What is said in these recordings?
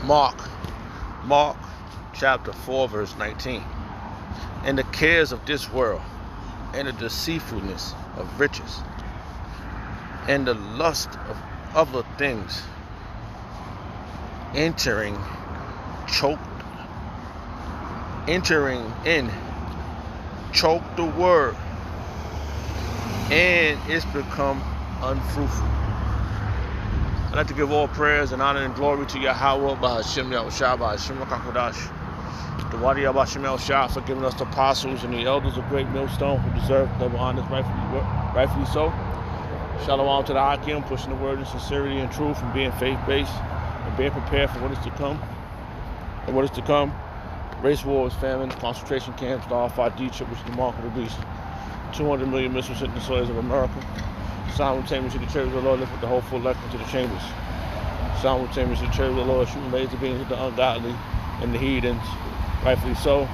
Mark chapter 4 verse 19. And the cares of this world, and the deceitfulness of riches, and the lust of other things entering in choke the word, and it's become unfruitful. I'd like to give all prayers and honor and glory to Yahweh, Bahashim Yahushua, Bahashim Lakakodash, the Wadi Bahashim Yahushua, for giving us the apostles and the elders of Great Millstone who deserve double honors, rightfully so. Shalom to the Hakim, pushing the word in sincerity and truth, and being faith-based, and being prepared for what is to come. Race wars, famine, concentration camps, the Al-Fadi trip, which is the mark of the beast. 200 million missiles hitting the soils of America. Simultaneously, the church of the Lord lift with the hopeful elect into the chambers. Simultaneously, the church of the Lord shooting laser beams at the ungodly and the heathens. Rightfully so.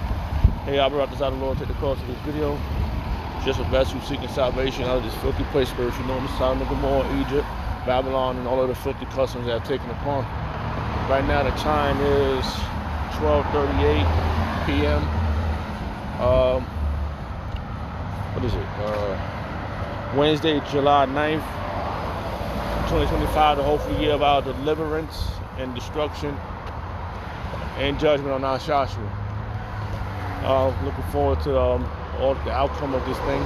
Hey, I brought this out of the Lord, take the cross of this video. Just the best who seeking salvation out of this filthy place, spiritually known as Sodom and Gomorrah, Egypt, Babylon, and all of the filthy customs they have taken upon. Right now, the time is 12:38 p.m. What is it? Wednesday, July 9th, 2025, the hopeful year of our deliverance and destruction and judgment on our Joshua. Looking forward to all the outcome of this thing,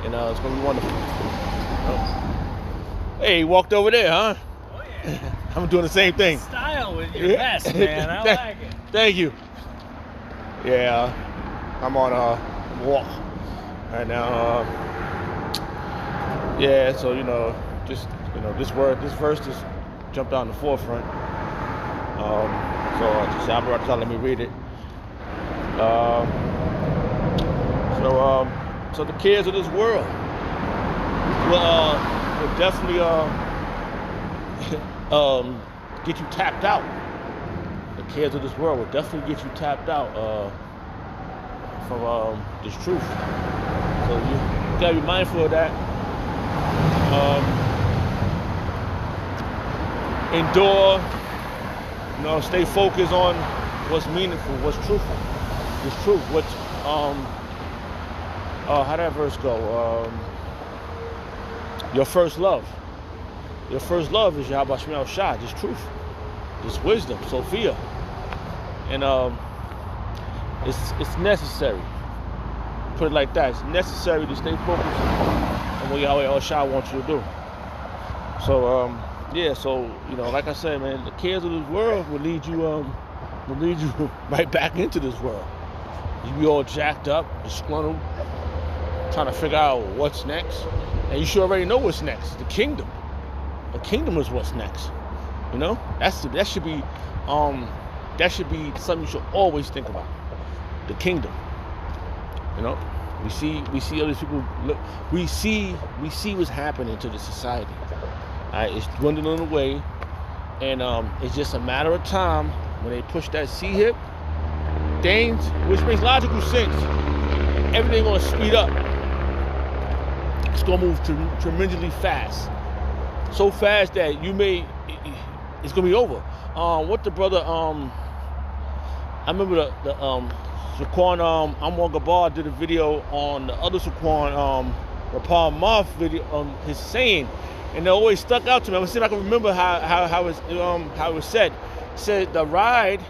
and it's gonna be wonderful. Hey, you walked over there, huh? Oh yeah. I'm doing the same thing. Style with your vest, man. I like it. Thank you. Yeah, I'm on a walk right now. Yeah, so this verse just jumped out in the forefront. So I just said, let me read it. So the cares of this world will definitely get you tapped out. The cares of this world will definitely get you tapped out from this truth. So you gotta be mindful of that. Endure. Stay focused on what's meaningful, what's truthful. It's truth. What's how that verse go? Your first love. Your first love is Yahweh Shemel Shah, this truth, this wisdom, Sophia. And it's necessary. Put it like that. It's necessary to stay focused on what Yahweh Shah wants you to do. So like I said, man, the cares of this world will lead you right back into this world. You be all jacked up, disgruntled, trying to figure out what's next. And you should already know what's next. The kingdom. The kingdom is what's next. That should be something you should always think about. The kingdom. We see other people. We see what's happening to the society. It's dwindling away, and it's just a matter of time when they push that C-hip, things, which makes logical sense. Everything gonna speed up. It's gonna move tremendously fast, so fast that it's gonna be over. What the brother? I remember the Saquon Amor Gabar did a video on the other Saquon Rapal Moth video, his saying, and it always stuck out to me. I'm gonna see if I can remember how it was said. It said the ride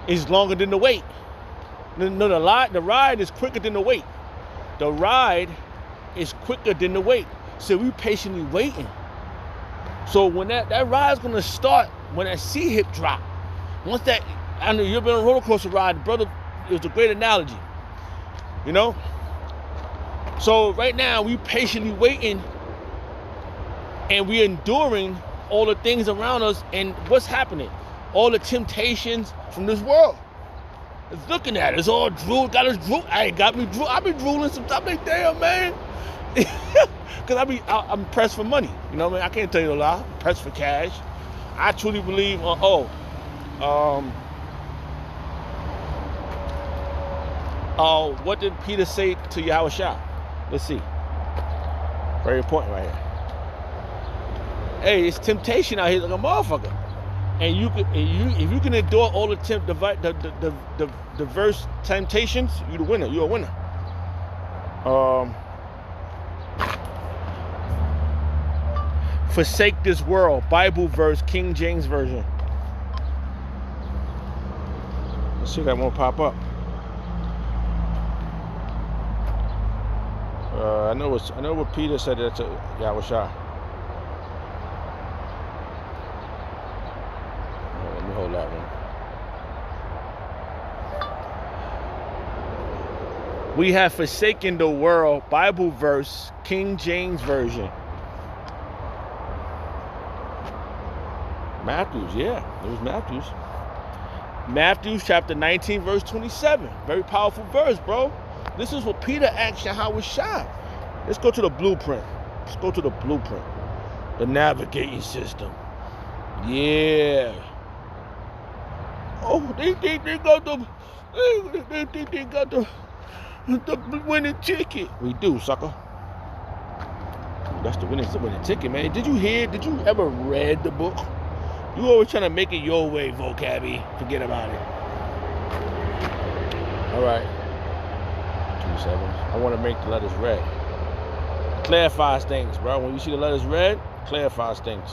is longer than the wait. No, the ride is quicker than the wait. The ride is quicker than the wait. So we patiently waiting. So when that ride's gonna start, when that C-hip drop, once that, I know you've been on a roller coaster ride, brother, it was a great analogy. So right now we patiently waiting, and we're enduring all the things around us, and what's happening? All the temptations from this world. It's looking at it. It's all drool. Got us drool. I be drooling sometimes. Like, damn, man. Because I'm pressed for money. You know what I mean? I can't tell you a lie. I'm pressed for cash. I truly believe what did Peter say to Yahweh Shah? Let's see. Very important right here. Hey, it's temptation out here like a motherfucker. And if you can endure all the diverse temptations, you're the winner. You're a winner. Forsake this world. Bible verse, King James Version. Let's see if that won't pop up. I know what Peter said to Yahushua. Let me hold that one. We have forsaken the world. Bible verse, King James Version. Matthews, yeah, it was Matthews. Matthew chapter 19, verse 27. Very powerful verse, bro. This is what Peter asked Yahushua. Let's go to the blueprint. Let's go to the blueprint. The navigating system. Yeah. Oh, they got the winning ticket. We do, sucker. That's the winning ticket, man. Did you ever read the book? You always trying to make it your way, vocabby. Forget about it. All right. 27. I want to make the letters red. Clarifies things, bro. When you see the letters red, clarifies things.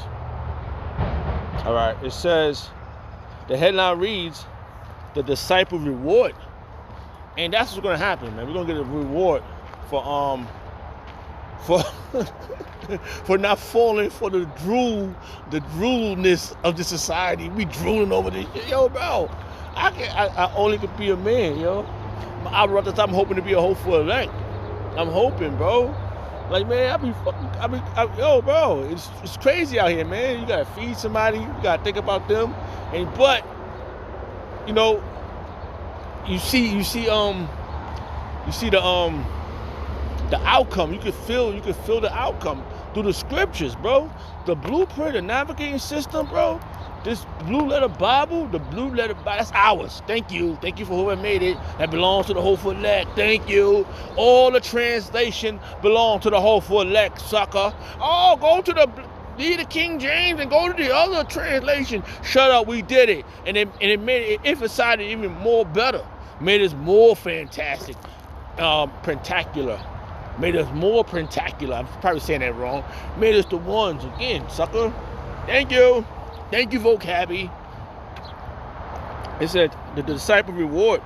All right. It says, the headline reads, the disciple reward. And that's what's going to happen, man. We're going to get a reward for for not falling for the droolness of the society. We drooling over this shit. Yo, bro, I only could be a man, yo. I'm hoping to be a hopeful elect. I'm hoping, bro. Like, man, yo, bro, it's crazy out here, man. You gotta feed somebody, you gotta think about them, but you know, you see the outcome. You can feel the outcome through the scriptures, bro. The blueprint, the navigating system, bro. This blue letter Bible, that's ours. Thank you for whoever made it. That belongs to the hopeful elect. Thank you. All the translation belongs to the hopeful elect, sucker. Oh, go to the King James and go to the other translation. Shut up, we did it. And it emphasized it even more better. Made us more fantastic. Pentacular. Made us more pentacular. I'm probably saying that wrong. Made us the ones again, sucker. Thank you. Thank you, vocabby. It said, the disciple reward.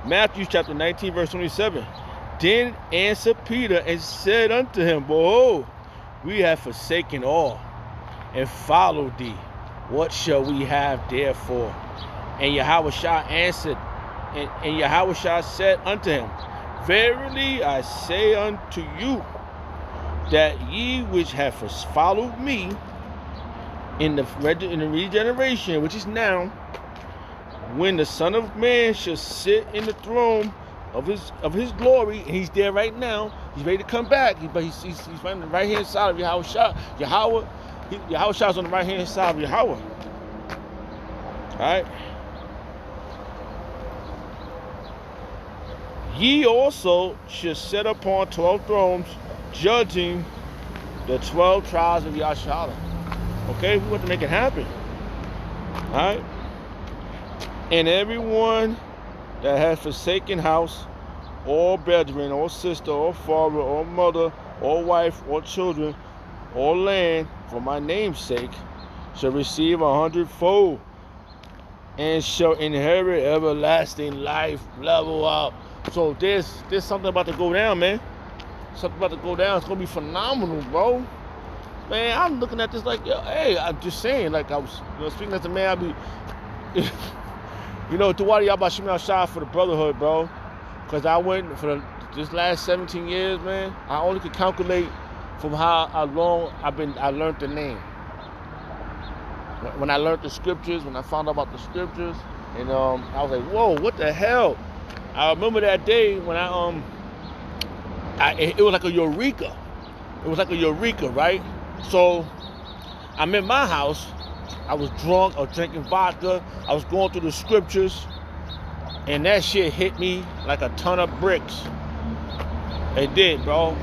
Matthew chapter 19, verse 27. Then answered Peter and said unto him, behold, we have forsaken all and followed thee. What shall we have therefore? And Yahushua answered, and Yahushua said unto him, verily I say unto you, that ye which have followed me in the regeneration, which is now, when the Son of Man shall sit in the throne of his glory, and he's there right now. He's ready to come back, but he's on the right hand side of Yahushua. Yahushua's on the right hand side of Yahweh. All right. Ye also shall sit upon 12 thrones, judging the 12 tribes of Yahshua. Okay, we want to make it happen. All right. And everyone that has forsaken house, or brethren, or sister, or father, or mother, or wife, or children, or land, for my name's sake, shall receive 100-fold, and shall inherit everlasting life. Level up. So there's something about to go down, man. Something about to go down. It's gonna be phenomenal, bro. Man, I'm looking at this like, yo, hey, I'm just saying, like I was, speaking as a man, I be, Tawadi Yabashim Al-Shah for the brotherhood, bro. Because I went for this last 17 years, man. I only could calculate from how long I learned the name. When I learned the scriptures, when I found out about the scriptures, and I was like, whoa, what the hell? I remember that day when it was like a eureka. It was like a eureka, right? So I'm in my house. I was drunk. I was drinking vodka. I was going through the scriptures, and that shit hit me like a ton of bricks. It did, bro.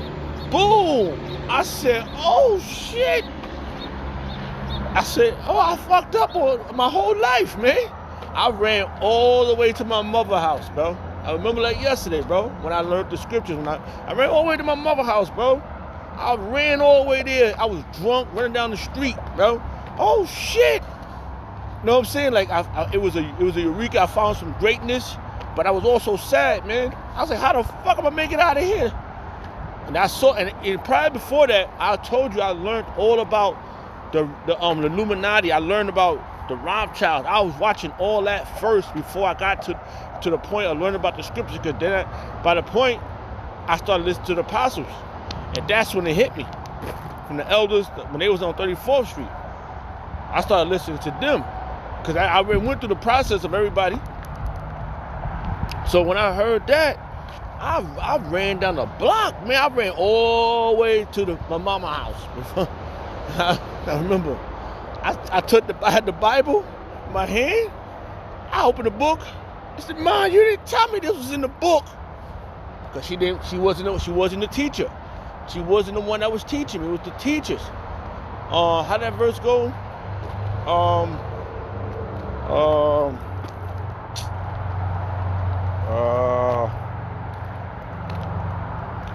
Boom! I said, oh shit! I said, oh, I fucked up my whole life, man. I ran all the way to my mother's house, bro. I remember like yesterday, bro, when I learned the scriptures. When I ran all the way to my mother's house, bro. I ran all the way there. I was drunk, running down the street, bro. Oh, shit. You know what I'm saying? Like, it was a eureka. I found some greatness, but I was also sad, man. I was like, how the fuck am I make it out of here? And I saw, and prior before that, I told you I learned all about the Illuminati. I learned about the Rothschild. I was watching all that first before I got to the point of learning about the scriptures. Because then, by the point, I started listening to the apostles, and that's when it hit me. From the elders, when they was on 34th Street, I started listening to them, because I went through the process of everybody. So when I heard that, I ran down the block, man. I ran all the way to my mama's house. I remember, I had the Bible in my hand. I opened the book. I said, "Mom, you didn't tell me this was in the book," because she wasn't the teacher. She wasn't the one that was teaching me. It was the teachers. How that verse go?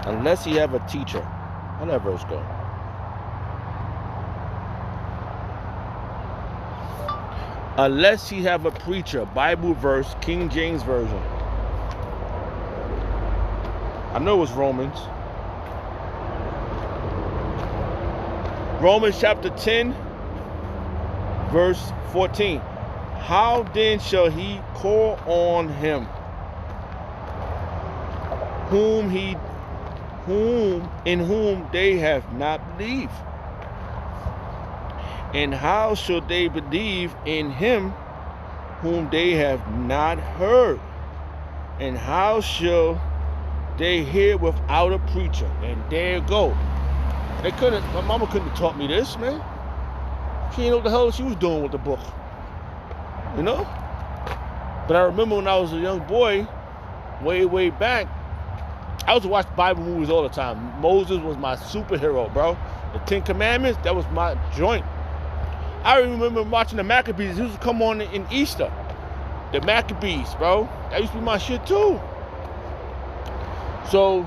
Unless he have a teacher. How that verse go? Unless he have a preacher. Bible verse, King James Version. I know it was Romans. Romans chapter 10, verse 14. How then shall he call on him in whom they have not believed? And how shall they believe in him whom they have not heard? And how shall they hear without a preacher? And there you go. My mama couldn't have taught me this, man. She didn't know what the hell she was doing with the book. You know? But I remember when I was a young boy, way back, I used to watch Bible movies all the time. Moses was my superhero, bro. The 10 Commandments, that was my joint. I remember watching the Maccabees. It used to come on in Easter. The Maccabees, bro. That used to be my shit too. So,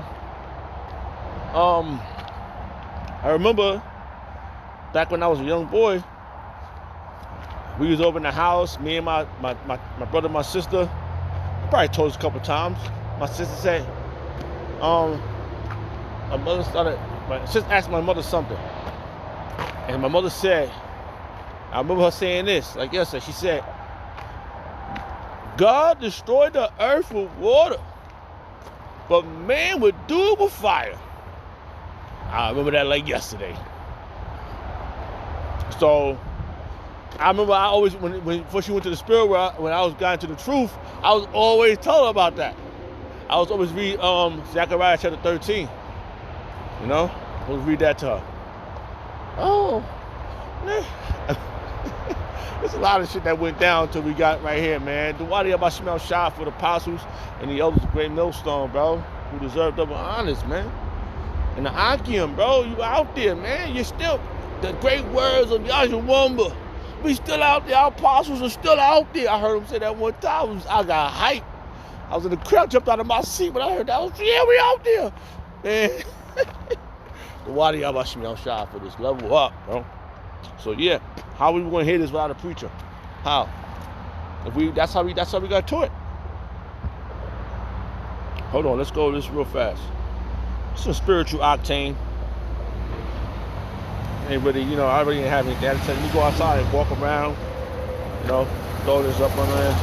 I remember back when I was a young boy, we was over in the house, me and my brother and my sister. I probably told this a couple times. My sister said, my sister asked my mother something. And my mother said, I remember her saying this, like yesterday, she said, God destroyed the earth with water, but man would do it with fire. I remember that like yesterday. So I remember I always, before she went to the spirit world, when I was got into the truth, I was always telling her about that. I was always read Zechariah chapter 13. You know? I always read that to her. Oh, man. There's a lot of shit that went down till we got right here, man. The Wadi Abashimel shot for the apostles and the elders of Great Millstone, bro, who deserve double honors, man. And the Akim, bro, you out there, man. You're still the great words of Yajawamba. We still out there. Our apostles are still out there. I heard him say that one time. I got hyped. I was in the crowd, jumped out of my seat when I heard that. I was, yeah, we out there, man. The Wadi Abashimel shot for this. Level up, bro. So yeah, how are we gonna hear this without a preacher? How? That's how we got to it. Hold on, let's go this real fast. Some spiritual octane. Ain't really, I really didn't have anything. I said, let me go outside and walk around. Throw this up on there.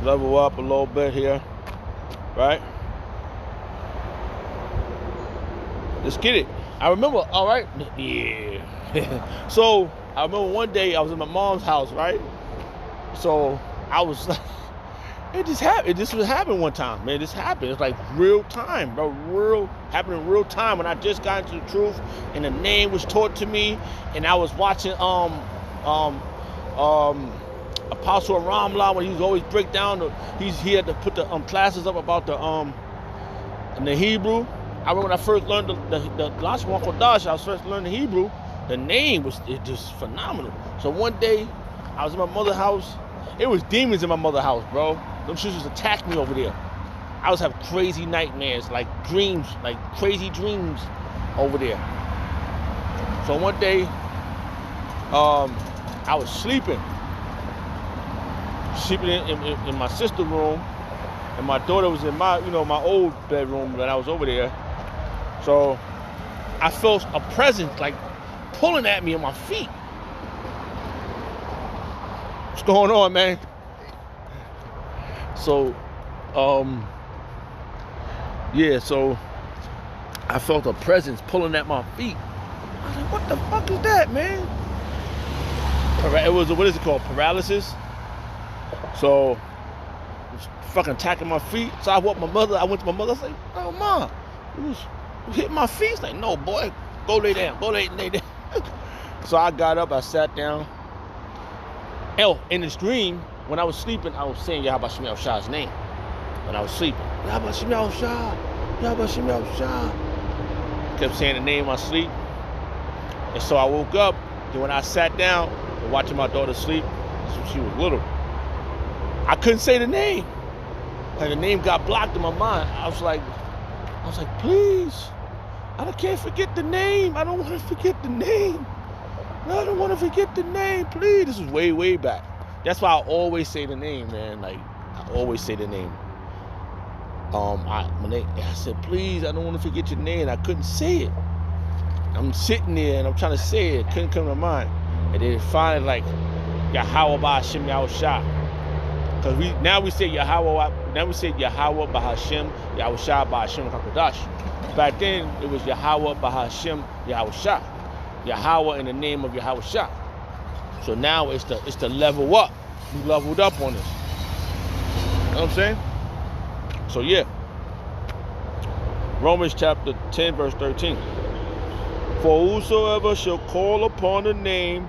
Level up a little bit here. Right? Let's get it. I remember, all right? Yeah. So, I remember one day I was in my mom's house, right? So, I was like, it just happened. This was happening one time, man. This happened. It's like real time, bro. Happening in real time when I just got into the truth and the name was taught to me, and I was watching Apostle Ramla when he was always break down he had to put the classes up about in the Hebrew. I remember when I first learned the last one called Dash, I was first learning Hebrew. the name was just phenomenal. So one day, I was in my mother's house. It was demons in my mother's house, bro. Them sisters attacked me over there. I was having crazy nightmares, like dreams, like crazy dreams over there. So one day, I was sleeping in my sister's room, and my daughter was in my old bedroom when I was over there. So I felt a presence like pulling at me on my feet. What's going on, man? So, yeah, so I felt a presence pulling at my feet. I was like, what the fuck is that, man? It was, what is it called? Paralysis. So, it was fucking attacking my feet. So I went to my mother. I was like, oh, Mom, it was hitting my feet. It's like, no, boy, go lay down. Go lay down. So I got up, I sat down. Hell, in this dream, when I was sleeping, I was saying Yahweh Shemi Shah's name. When I was sleeping, Yahweh Shemi Shah, Yahweh Shemi Shah. Kept saying the name in my sleep. And so I woke up, and when I sat down, watching my daughter sleep, since she was little, I couldn't say the name. Like the name got blocked in my mind. I was like, please, I can't forget the name. I don't want to forget the name. I don't want to forget the name, please. This is way, way back. That's why I always say the name, man. Like, I always say the name. I said, please, I don't want to forget your name. I couldn't say it. I'm sitting there and I'm trying to say it. Couldn't come to mind. And then finally, like, Yahweh B'Hashem Yahushua. Because now we say Yahweh B'Hashem Yahushua B'Hashem HaKadosh. Back then, it was Yahweh B'Hashem Yahushua. Yahweh in the name of Yahushua. So now it's the level up. We leveled up on this. You know what I'm saying? So yeah. Romans chapter 10, verse 13. For whosoever shall call upon the name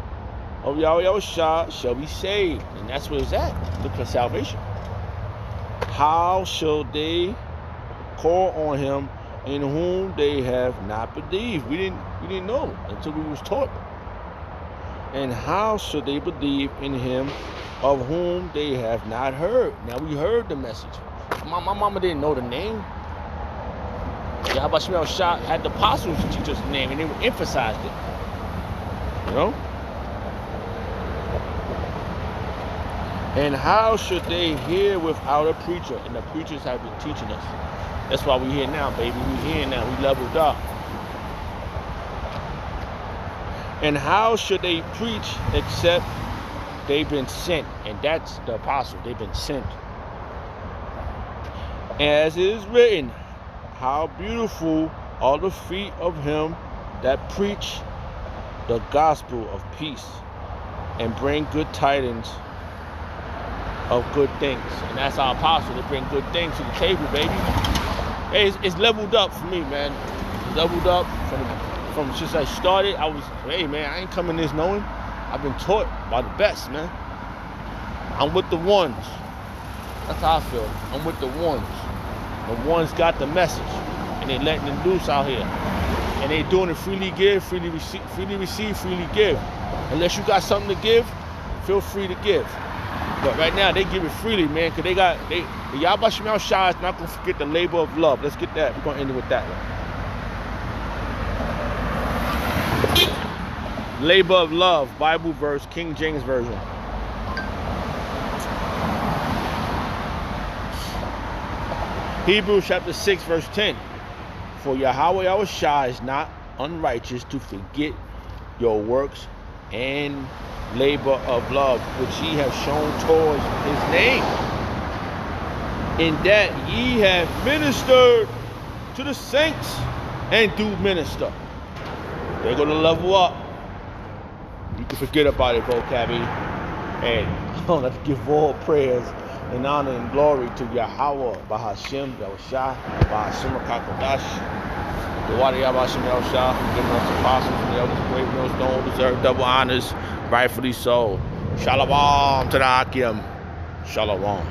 of Yahushua shall be saved. And that's where it's at. Look for salvation. How shall they call on him in whom they have not believed? We didn't know until we was taught. And how should they believe in him of whom they have not heard? Now we heard the message. My mama didn't know the name. Yahweh Shemi Shah had the apostles teach us the name, and they emphasized it. You know? And how should they hear without a preacher? And the preachers have been teaching us. That's why we're here now, baby. We're here now. We leveled up. And how should they preach except they've been sent? And that's the apostle. They've been sent. As it is written, how beautiful are the feet of him that preach the gospel of peace and bring good tidings of good things. And that's our apostle. They bring good things to the table, baby. Hey, it's leveled up for me, man. It's leveled up from since I started. Hey, man, I ain't coming this knowing. I've been taught by the best, man. I'm with the ones. That's how I feel. I'm with the ones. The ones got the message, and they letting it loose out here. And they doing it freely give, freely receive, freely give. Unless you got something to give, feel free to give. But right now, they give it freely, man, because the Yahweh Shemi Shah is not going to forget the labor of love. Let's get that. We're going to end it with that one. Labor of love, Bible verse, King James Version. Hebrews chapter 6, verse 10. For Yahweh Yahushua is not unrighteous to forget your works and labor of love, which ye have shown towards his name, in that ye have ministered to the saints and do minister. They're going to level up. You can forget about it, vocabulary. And let's give all prayers and honor and glory to Yahweh B'Hashem Yahushua B'Hashem HaKadosh. The water Yahweh Hashem Yahushua, giving us apostles and the elders, great mills, don't deserve double honors, rightfully so. Shalom to the Akim. Shalom.